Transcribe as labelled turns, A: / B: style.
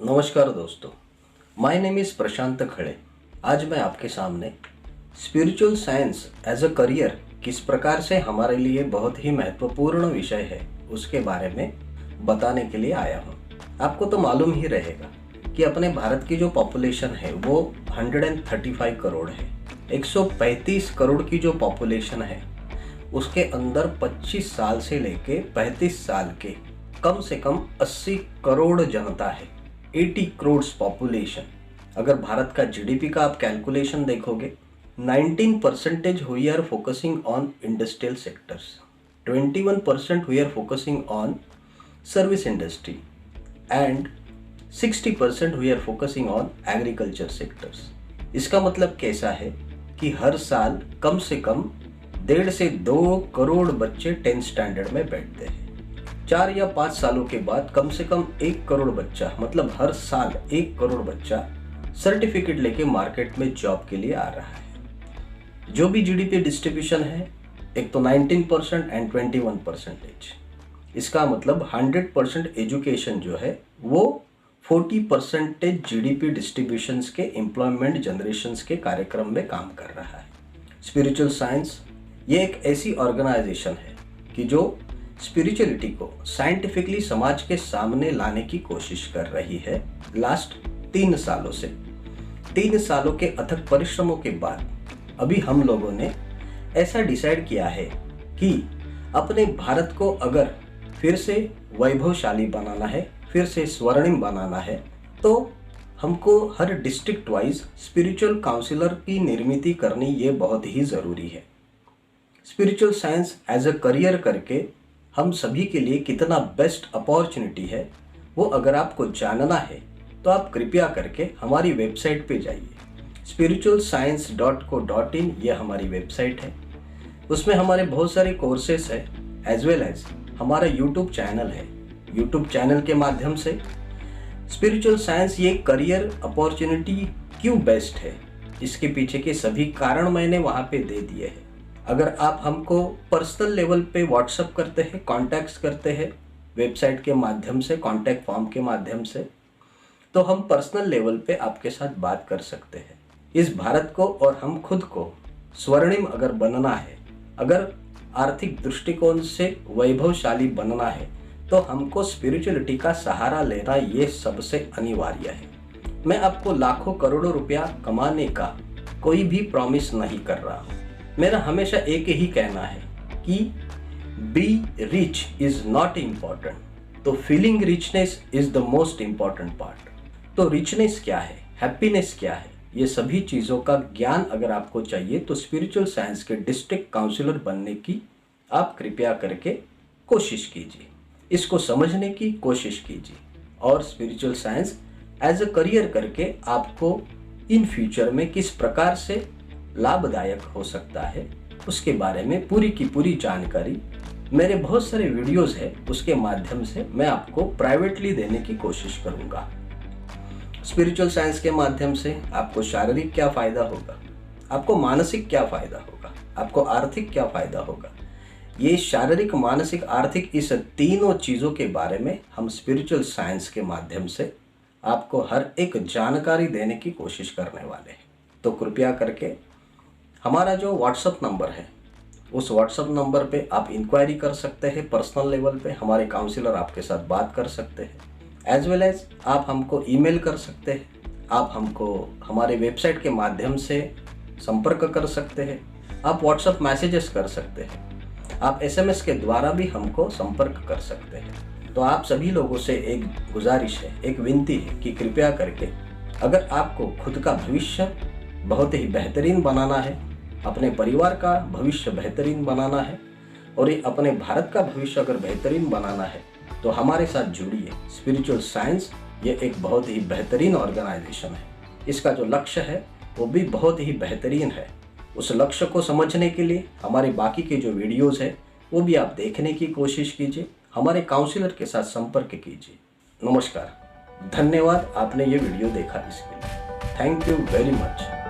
A: नमस्कार दोस्तों, my name is प्रशांत खड़े। आज मैं आपके सामने spiritual science as a career किस प्रकार से हमारे लिए बहुत ही महत्वपूर्ण विषय है उसके बारे में बताने के लिए आया हूँ। आपको तो मालूम ही रहेगा कि अपने भारत की जो पॉपुलेशन है वो 135 करोड़ है। 135 करोड़ की जो पॉपुलेशन है उसके अंदर 25 साल से लेके 35 साल के कम से कम 80 करोड़ जनता है। 80 करोड़ पॉपुलेशन। अगर भारत का जीडीपी का आप कैलकुलेशन देखोगे, 19% we are focusing on industrial sectors, 21% we are focusing on service industry and 60% we are focusing on agriculture sectors. इसका मतलब कैसा है कि हर साल कम से कम 1.5 से 2 करोड़ बच्चे 10th स्टैंडर्ड में बैठते हैं। 4 या 5 सालों के बाद कम से कम 1 करोड़ बच्चा, मतलब हर साल 1 करोड़ बच्चा सर्टिफिकेट लेके मार्केट में जॉब के लिए आ रहा है। जो भी जीडीपी डिस्ट्रीब्यूशन है, एक तो 19% एंड 21%। इसका मतलब 100% एजुकेशन जो है वो 40% जीडीपी डिस्ट्रीब्यूशंस के एम्प्लॉयमेंट जनरेशंस के कार्यक्रम में काम कर रहा है। स्पिरिचुअल साइंस ये एक ऐसी ऑर्गेनाइजेशन है कि जो स्पिरिचुअलिटी को साइंटिफिकली समाज के सामने लाने की कोशिश कर रही है लास्ट 3 सालों से। 3 सालों के अथक परिश्रमों के बाद अभी हम लोगों ने ऐसा डिसाइड किया है कि अपने भारत को अगर फिर से वैभवशाली बनाना है, फिर से स्वर्णिम बनाना है, तो हमको हर डिस्ट्रिक्ट वाइज स्पिरिचुअल काउंसिलर की निर्मित करनी ये बहुत ही ज़रूरी है। Spiritual science as a career करके हम सभी के लिए कितना बेस्ट अपॉर्चुनिटी है वो अगर आपको जानना है तो आप कृपया करके हमारी वेबसाइट पे जाइए। spiritualscience.co.in ये हमारी वेबसाइट है। उसमें हमारे बहुत सारे कोर्सेस है एज वेल एज हमारा यूट्यूब चैनल है। यूट्यूब चैनल के माध्यम से स्पिरिचुअल साइंस ये करियर अपॉर्चुनिटी क्यों बेस्ट है, इसके पीछे के सभी कारण मैंने वहाँ पे दे दिए हैं। अगर आप हमको पर्सनल लेवल पे व्हाट्सअप करते हैं, कॉन्टैक्ट्स करते हैं वेबसाइट के माध्यम से, कॉन्टैक्ट फॉर्म के माध्यम से, तो हम पर्सनल लेवल पे आपके साथ बात कर सकते हैं। इस भारत को और हम खुद को स्वर्णिम अगर बनना है, अगर आर्थिक दृष्टिकोण से वैभवशाली बनना है, तो हमको स्पिरिचुअलिटी का सहारा लेना ये सबसे अनिवार्य है। मैं आपको लाखों करोड़ों रुपया कमाने का कोई भी प्रॉमिस नहीं कर रहा हूँ। मेरा हमेशा एक ही कहना है कि be rich is not important, तो feeling richness is the most important part. तो रिचनेस क्या है, हैप्पीनेस क्या है, ये सभी चीज़ों का ज्ञान अगर आपको चाहिए तो स्पिरिचुअल साइंस के डिस्ट्रिक्ट काउंसिलर बनने की आप कृपया करके कोशिश कीजिए, इसको समझने की कोशिश कीजिए और spiritual science as a career करके आपको इन फ्यूचर में किस प्रकार से लाभदायक हो सकता है उसके बारे में पूरी की पूरी जानकारी मेरे बहुत सारे वीडियोस है उसके माध्यम से मैं आपको प्राइवेटली देने की कोशिश करूंगा। स्पिरिचुअल साइंस के माध्यम से आपको शारीरिक क्या फायदा होगा, आपको मानसिक क्या फायदा होगा, आपको आर्थिक क्या फायदा होगा, ये शारीरिक, मानसिक, आर्थिक, इस तीनों चीज़ों के बारे में हम स्पिरिचुअल साइंस के माध्यम से आपको हर एक जानकारी देने की कोशिश करने वाले हैं। तो कृपया करके हमारा जो व्हाट्सअप नंबर है उस व्हाट्सअप नंबर पे आप इंक्वायरी कर सकते हैं। पर्सनल लेवल पे हमारे काउंसिलर आपके साथ बात कर सकते हैं। एज वेल एज आप हमको ईमेल कर सकते हैं, आप हमको हमारे वेबसाइट के माध्यम से संपर्क कर सकते हैं, आप व्हाट्सअप मैसेजेस कर सकते हैं, आप एसएमएस के द्वारा भी हमको संपर्क कर सकते हैं। तो आप सभी लोगों से एक गुजारिश है, एक विनती है कि कृपया करके अगर आपको खुद का भविष्य बहुत ही बेहतरीन बनाना है, अपने परिवार का भविष्य बेहतरीन बनाना है और ये अपने भारत का भविष्य अगर बेहतरीन बनाना है तो हमारे साथ जुड़िए। स्पिरिचुअल साइंस ये एक बहुत ही बेहतरीन ऑर्गेनाइजेशन है। इसका जो लक्ष्य है वो भी बहुत ही बेहतरीन है। उस लक्ष्य को समझने के लिए हमारे बाकी के जो वीडियोज़ है वो भी आप देखने की कोशिश कीजिए, हमारे काउंसिलर के साथ संपर्क कीजिए। नमस्कार, धन्यवाद आपने ये वीडियो देखा इसके लिए। Thank you very much.